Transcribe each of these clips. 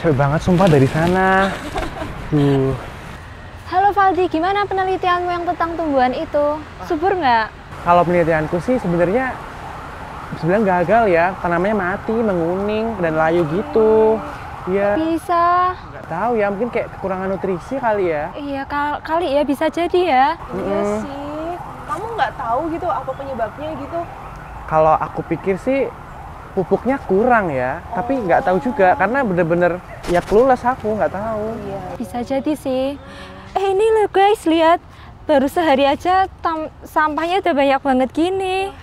Capek banget sumpah dari sana. Halo Valdi, gimana penelitianmu yang tentang tumbuhan itu? Subur nggak? Kalau penelitianku sih sebenarnya gagal ya. Tanamannya mati, menguning dan layu gitu. Iya. Bisa. Nggak tahu ya, mungkin kayak kekurangan nutrisi kali ya. Iya, kali ya bisa jadi ya. Iya sih. Kamu nggak tahu gitu apa penyebabnya gitu? Kalau aku pikir sih pupuknya kurang ya, tapi nggak tahu juga karena bener-bener ya clueless aku nggak tahu. Iya. Bisa jadi sih. Ini loh guys, lihat. Baru sehari aja sampahnya udah banyak banget gini.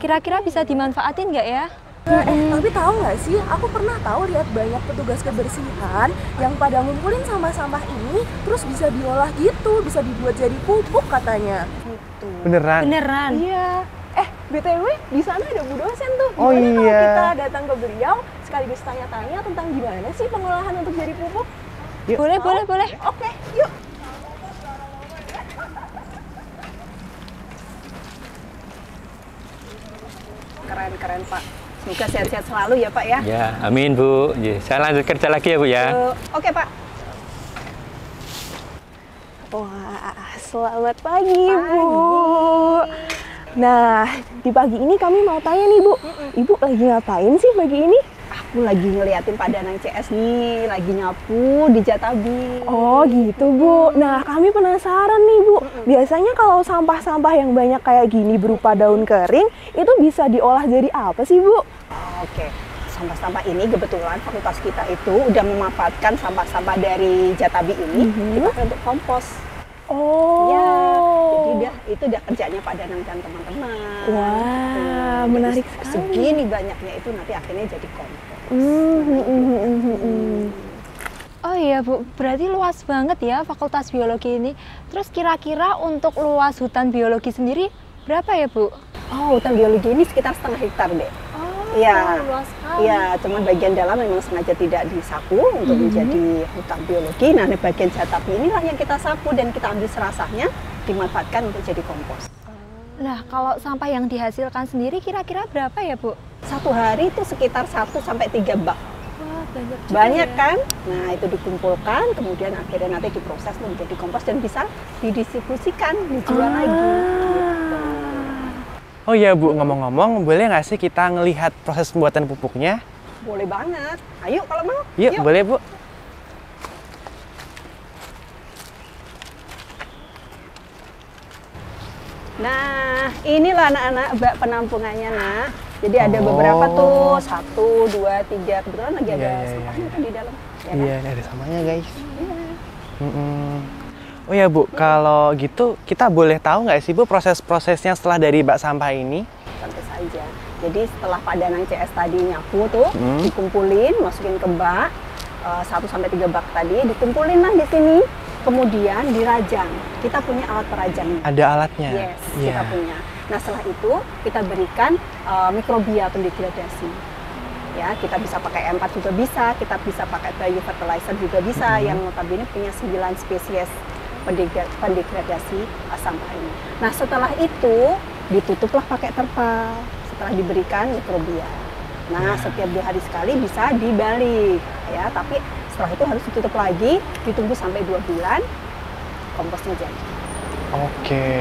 Kira-kira bisa dimanfaatin nggak ya? Tapi tahu nggak sih, aku pernah tahu lihat banyak petugas kebersihan yang pada ngumpulin sampah-sampah ini, terus bisa diolah gitu, bisa dibuat jadi pupuk katanya. Gitu. Beneran? Beneran? Iya. BTW di sana ada Bu dosen tuh. Oh Gimana kalau iya. kita datang ke beliau sekaligus tanya-tanya tentang gimana sih pengolahan untuk jadi pupuk? Yuk. Boleh. Oke, yuk. Keren Pak. Semoga sehat-sehat selalu ya Pak ya. Ya, amin Bu. Saya lanjut kerja lagi ya Bu ya. Oke Pak. Wah, selamat pagi Bu. Nah, di pagi ini kami mau tanya nih Bu, Ibu lagi ngapain sih pagi ini? Aku lagi ngeliatin Pak Danang CS nih, lagi nyapu di Jatabi. Oh gitu Bu. Nah, kami penasaran nih Bu, biasanya kalau sampah-sampah yang banyak kayak gini berupa daun kering, itu bisa diolah jadi apa sih Bu? Oke, sampah-sampah ini kebetulan fakultas kita itu udah memanfaatkan sampah-sampah dari Jatabi ini dipakai untuk kompos. Oh. Ya, jadi itu udah kerjanya Pak Danang dan teman-teman. Wah, menarik sekali. Segini banyaknya itu nanti akhirnya jadi kompos. Oh iya Bu, berarti luas banget ya Fakultas Biologi ini. Terus kira-kira untuk luas hutan biologi sendiri berapa ya Bu? Oh, hutan biologi ini sekitar 1,5 hektar deh. Iya, luas sekali. iya, cuman bagian dalam memang sengaja tidak disapu untuk menjadi hutan biologi. Nah, di bagian Jatabi inilah yang kita sapu dan kita ambil serasahnya, dimanfaatkan untuk jadi kompos. Nah, kalau sampah yang dihasilkan sendiri kira-kira berapa ya Bu? Satu hari itu sekitar 1 sampai 3 bak. Wah, banyak juga Banyak ya. kan? Nah, itu dikumpulkan, kemudian akhirnya nanti diproses menjadi kompos dan bisa didistribusikan, dijual lagi. Gitu. Oh iya Bu, ngomong-ngomong, boleh nggak sih kita ngelihat proses pembuatan pupuknya? Boleh banget. Ayo kalau mau. Yuk, boleh Bu. Nah, inilah anak-anak bak penampungannya, nah. Jadi ada beberapa tuh, 1, 2, 3. Kebetulan lagi ada sampahnya tuh di dalam. Ya kan? Iya, ini ada samanya guys. Oh ya Bu, kalau gitu kita boleh tahu nggak sih Bu proses-prosesnya setelah dari bak sampah ini? Santai saja. Jadi setelah Pak Danang CS tadi nyapu tuh, dikumpulin, masukin ke bak, 1 sampai 3 bak tadi, dikumpulin lah di sini. Kemudian dirajang. Kita punya alat perajang. Ada alatnya? Yes, kita punya. Nah setelah itu kita berikan mikrobia pendegradasi. Ya, kita bisa pakai M4 juga bisa, kita bisa pakai biofertilizer juga bisa, yang notabene punya 9 spesies pendegradasi sampah ini. Nah setelah itu ditutuplah pakai terpal setelah diberikan mikrobia. Nah setiap 2 hari sekali bisa dibalik ya, tapi setelah itu harus ditutup lagi, ditunggu sampai 2 bulan, komposnya jadi. Oke.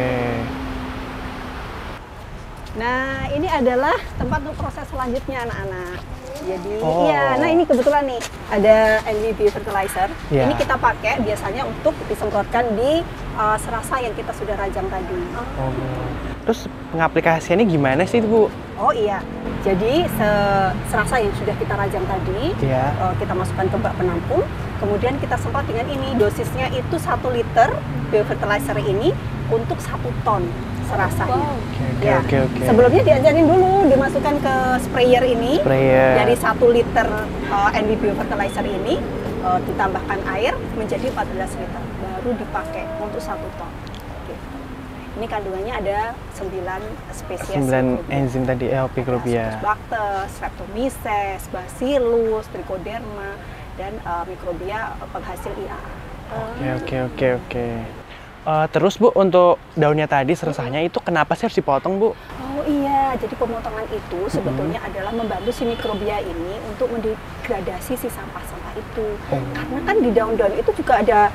Nah ini adalah tempat untuk proses selanjutnya anak-anak. Jadi iya, nah ini kebetulan nih ada NVB fertilizer. Yeah. Ini kita pakai biasanya untuk disemprotkan di serasa yang kita sudah rajang tadi. Terus pengaplikasiannya gimana sih Bu? Oh iya, jadi serasa yang sudah kita rajang tadi, kita masukkan ke bak penampung, kemudian kita semprot dengan ini. Dosisnya itu 1 liter biofertilizer ini untuk 1 ton serasanya. Oke. Sebelumnya diajarin dulu, dimasukkan ke sprayer ini. Dari 1 liter NB biofertilizer ini ditambahkan air menjadi 14 liter, baru dipakai untuk 1 ton. Ini kandungannya ada 9 spesies 9 enzim tadi, mikrobia. Bacter, Streptomyces, Bacillus, Trichoderma, dan mikrobia penghasil IA. Oke. Terus Bu, untuk daunnya tadi serasanya itu kenapa sih harus dipotong Bu? Oh iya, Iya, jadi pemotongan itu sebetulnya adalah membantu si mikrobia ini untuk mendegradasi si sampah-sampah itu. Karena kan di daun-daun itu juga ada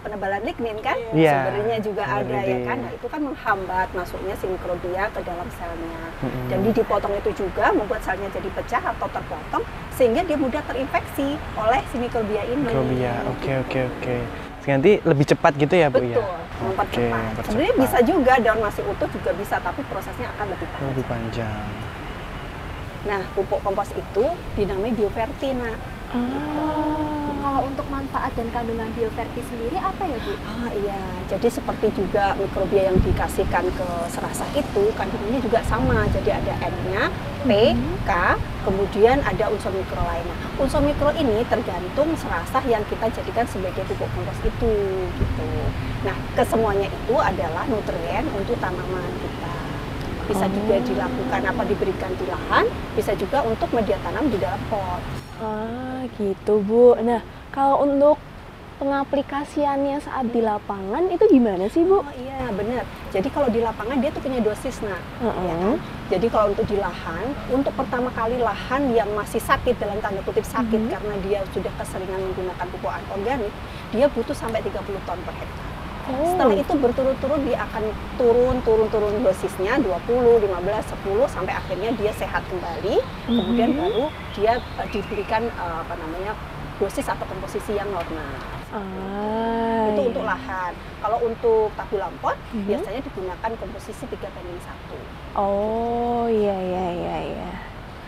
penebalan lignin kan? Iya. Sebenarnya juga ada ya Lignin. kan? Nah, itu kan menghambat masuknya si mikrobia ke dalam selnya. Dan dipotong itu juga membuat selnya jadi pecah atau terpotong sehingga dia mudah terinfeksi oleh si mikrobia ini. Mikrobia, oke. Nanti lebih cepat gitu ya Bu ya? Betul, mempercepat. mempercepat. Sebenarnya bisa juga daun masih utuh juga bisa, tapi prosesnya akan lebih panjang. Lebih panjang. Nah, pupuk kompos itu dinamai Bioverti, nak. Kalau untuk manfaat dan kandungan Bioverti sendiri apa ya Bu? Ah iya, jadi seperti juga mikrobia yang dikasihkan ke serasah itu, kandungannya juga sama. Jadi ada N-nya, P, K, kemudian ada unsur mikro lainnya. Unsur mikro ini tergantung serasah yang kita jadikan sebagai pupuk kompos itu, gitu. Nah, kesemuanya itu adalah nutrien untuk tanaman kita. Bisa juga dilakukan diberikan di lahan, bisa juga untuk media tanam di dalam pot. Ah, gitu Bu. Nah, kalau untuk pengaplikasiannya saat di lapangan itu gimana sih Bu? Oh iya, benar. Jadi kalau di lapangan dia tuh punya dosis, nah. Ya kan? Jadi kalau untuk di lahan, untuk pertama kali lahan yang masih sakit, dalam tanda kutip sakit karena dia sudah keseringan menggunakan pupuk anorganik, dia butuh sampai 30 ton per hektar. Setelah itu berturut-turut dia akan turun dosisnya 20, 15, 10 sampai akhirnya dia sehat kembali. Kemudian baru dia diberikan dosis atau komposisi yang normal. Itu untuk lahan. Kalau untuk tabulampot biasanya digunakan komposisi 3:1. Oh, iya.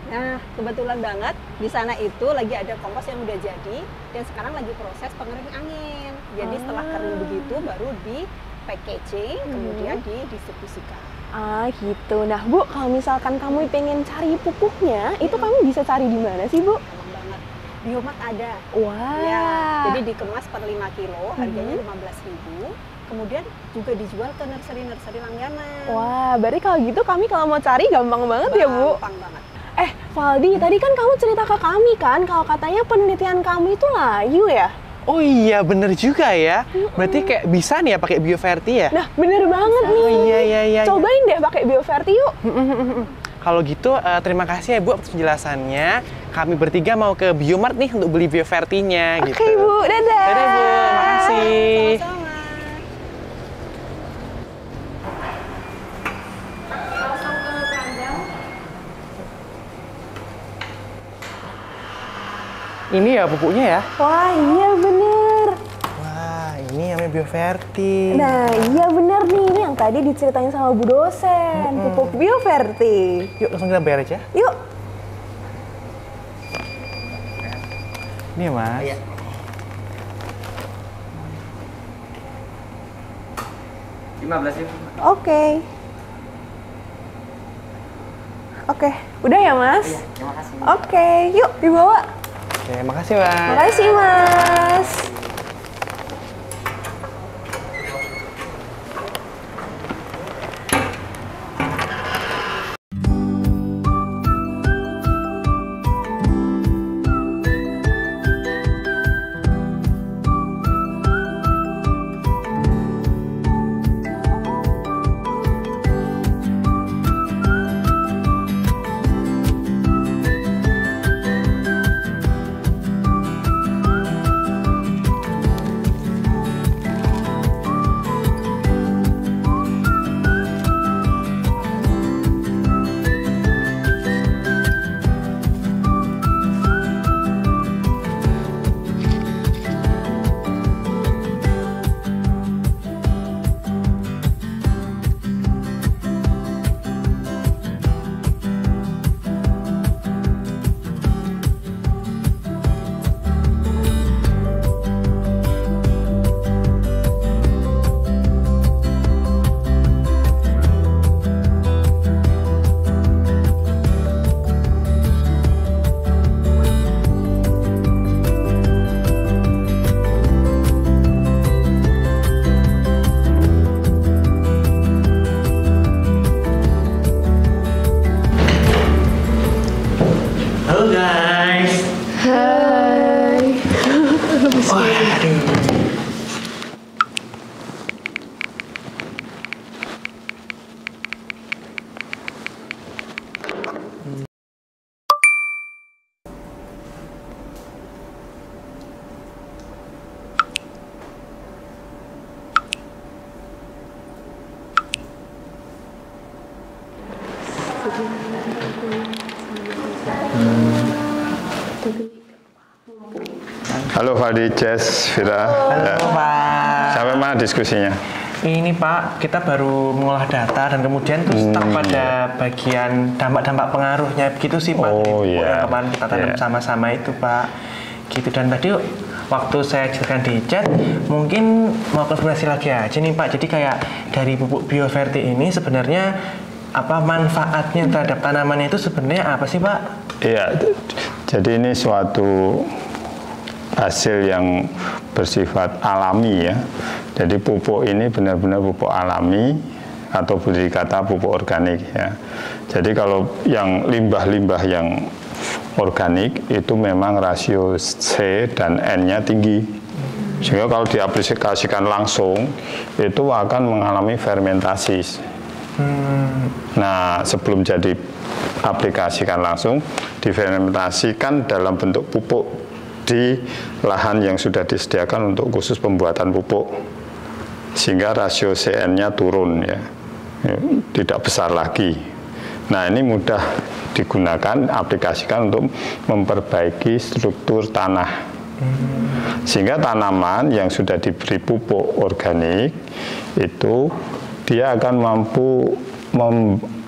Nah, kebetulan banget di sana itu lagi ada kompos yang udah jadi dan sekarang lagi proses pengering angin. Jadi setelah kering begitu baru di packaging, kemudian didistribusikan. Ah, gitu. Nah, Bu, kalau misalkan kamu pengen cari pupuknya, itu kamu bisa cari di mana sih, Bu? Gampang banget. Biomat ada. Wah. Ya, jadi dikemas per 5 kilo, harganya 15.000. Kemudian juga dijual ke nursery langganan. Wah, berarti kalau gitu kami kalau mau cari gampang banget ya, Bu? Gampang banget. Valdi, tadi kan kamu cerita ke kami kan kalau katanya penelitian kamu itu layu ya? Oh iya, bener juga ya. Berarti kayak bisa nih ya pakai Bioverti ya? Nah, bener banget nih. Oh iya. Cobain deh pakai Bioverti yuk. Kalau gitu, terima kasih ya Bu atas penjelasannya. Kami bertiga mau ke Biomart nih untuk beli Biovertinya gitu. Oke, Bu. Dadah. Dadah Bu, makasih. Sama-sama. Ini ya pupuknya ya? Wah, iya bener. Wah, ini namanya Bioverti. Nah, iya bener nih. Ini yang tadi diceritain sama Bu dosen. Pupuk Bioverti. Yuk langsung kita bayar aja. Yuk. Ini ya Mas. Iya. $15.000. Oke. Oke, udah ya Mas? Iya, terima kasih. Oke, yuk dibawa. Oke, makasih Mas. Makasih Mas. Halo Fadi, Jess, Vira. Halo Pak. Sampai mana diskusinya? Ini Pak, kita baru mengolah data dan kemudian tuh stuck pada bagian dampak-dampak pengaruhnya begitu sih Pak. Oh, Dari pupuk iya. yang kemarin kita tanam Iya. sama-sama itu Pak. Gitu, dan tadi waktu saya jelaskan di chat, mungkin mau konfirmasi lagi aja nih Pak. Jadi kayak dari pupuk Bioverti ini sebenarnya apa manfaatnya terhadap tanamannya itu sebenarnya apa sih Pak? Iya, jadi ini suatu hasil yang bersifat alami ya. Jadi pupuk ini benar-benar pupuk alami atau boleh dikata pupuk organik ya. Jadi kalau yang limbah-limbah yang organik itu memang rasio C dan N-nya tinggi. Sehingga kalau diaplikasikan langsung itu akan mengalami fermentasi. Nah, sebelum jadi aplikasikan langsung, difermentasikan dalam bentuk pupuk di lahan yang sudah disediakan untuk khusus pembuatan pupuk, sehingga rasio CN-nya turun ya, tidak besar lagi. Nah, ini mudah digunakan, aplikasikan untuk memperbaiki struktur tanah, sehingga tanaman yang sudah diberi pupuk organik itu dia akan mampu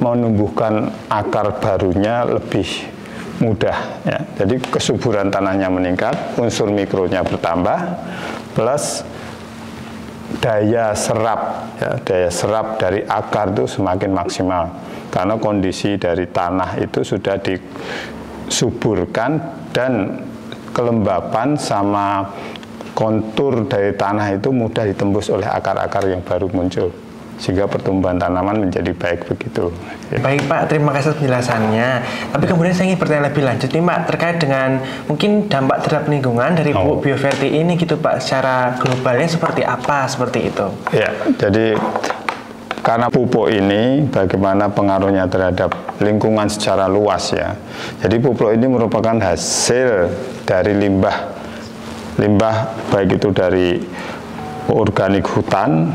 menumbuhkan akar barunya lebih mudah ya. Jadi kesuburan tanahnya meningkat, unsur mikronya bertambah, plus daya serap ya, daya serap dari akar itu semakin maksimal karena kondisi dari tanah itu sudah disuburkan dan kelembapan sama kontur dari tanah itu mudah ditembus oleh akar-akar yang baru muncul, sehingga pertumbuhan tanaman menjadi baik begitu. Baik Pak, terima kasih penjelasannya. Tapi kemudian saya ingin bertanya lebih lanjut nih Pak, terkait dengan mungkin dampak terhadap lingkungan dari pupuk Bioverti ini gitu Pak, secara globalnya seperti apa, seperti itu? Ya, jadi karena pupuk ini bagaimana pengaruhnya terhadap lingkungan secara luas ya. Jadi pupuk ini merupakan hasil dari limbah baik itu dari organik hutan,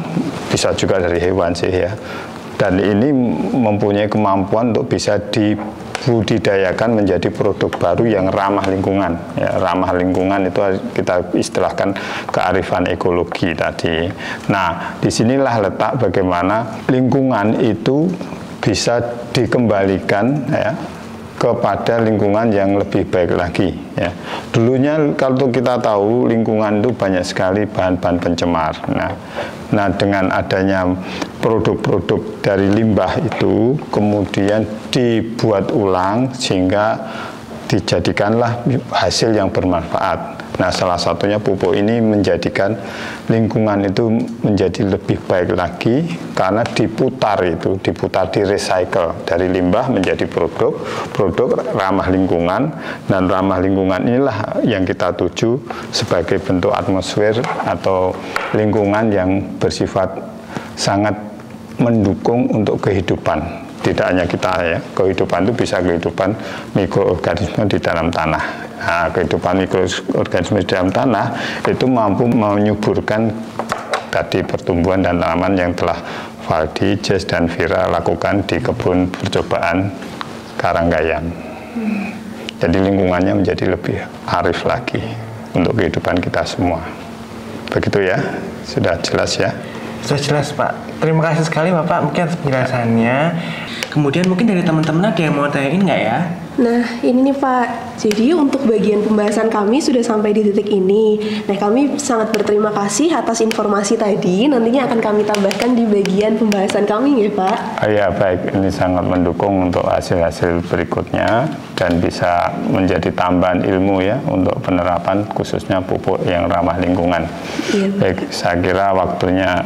bisa juga dari hewan sih ya. Dan ini mempunyai kemampuan untuk bisa dibudidayakan menjadi produk baru yang ramah lingkungan. Ya, ramah lingkungan itu kita istilahkan kearifan ekologi tadi. Nah, disinilah letak bagaimana lingkungan itu bisa dikembalikan ya kepada lingkungan yang lebih baik lagi ya. Dulunya kalau kita tahu lingkungan itu banyak sekali bahan-bahan pencemar. Nah dengan adanya produk-produk dari limbah itu kemudian dibuat ulang sehingga dijadikanlah hasil yang bermanfaat. Nah, salah satunya pupuk ini menjadikan lingkungan itu menjadi lebih baik lagi karena diputar di recycle dari limbah menjadi produk ramah lingkungan, dan ramah lingkungan inilah yang kita tuju sebagai bentuk atmosfer atau lingkungan yang bersifat sangat mendukung untuk kehidupan. Tidak hanya kita ya, kehidupan itu bisa kehidupan mikroorganisme di dalam tanah. Nah, kehidupan mikroorganisme di dalam tanah itu mampu menyuburkan tadi pertumbuhan dan tanaman yang telah Valdi, Jess, dan Vira lakukan di kebun percobaan Karanggayam. Jadi lingkungannya menjadi lebih arif lagi untuk kehidupan kita semua. Begitu ya, sudah jelas ya? Sudah jelas Pak. Terima kasih sekali Bapak mungkin atas penjelasannya. Kemudian mungkin dari teman-teman ada yang mau tanyain nggak ya? Nah, ini nih Pak. Jadi untuk bagian pembahasan kami sudah sampai di titik ini. Nah, kami sangat berterima kasih atas informasi tadi. Nantinya akan kami tambahkan di bagian pembahasan kami ya Pak. Ya baik, ini sangat mendukung untuk hasil-hasil berikutnya dan bisa menjadi tambahan ilmu ya untuk penerapan khususnya pupuk yang ramah lingkungan. Iya. Baik, saya kira waktunya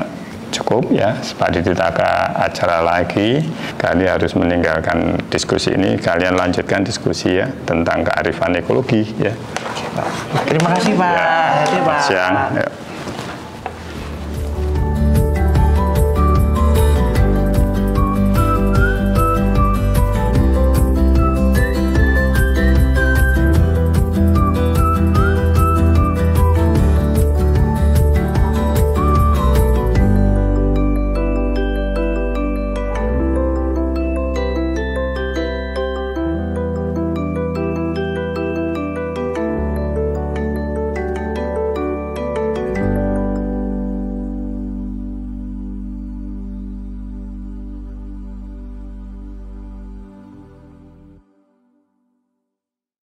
cukup ya, Pak tidak ke acara lagi. Kalian harus meninggalkan diskusi ini, kalian lanjutkan diskusi ya tentang kearifan ekologi ya. Terima kasih Pak. Ya, Hati, Pak. siang. Ya.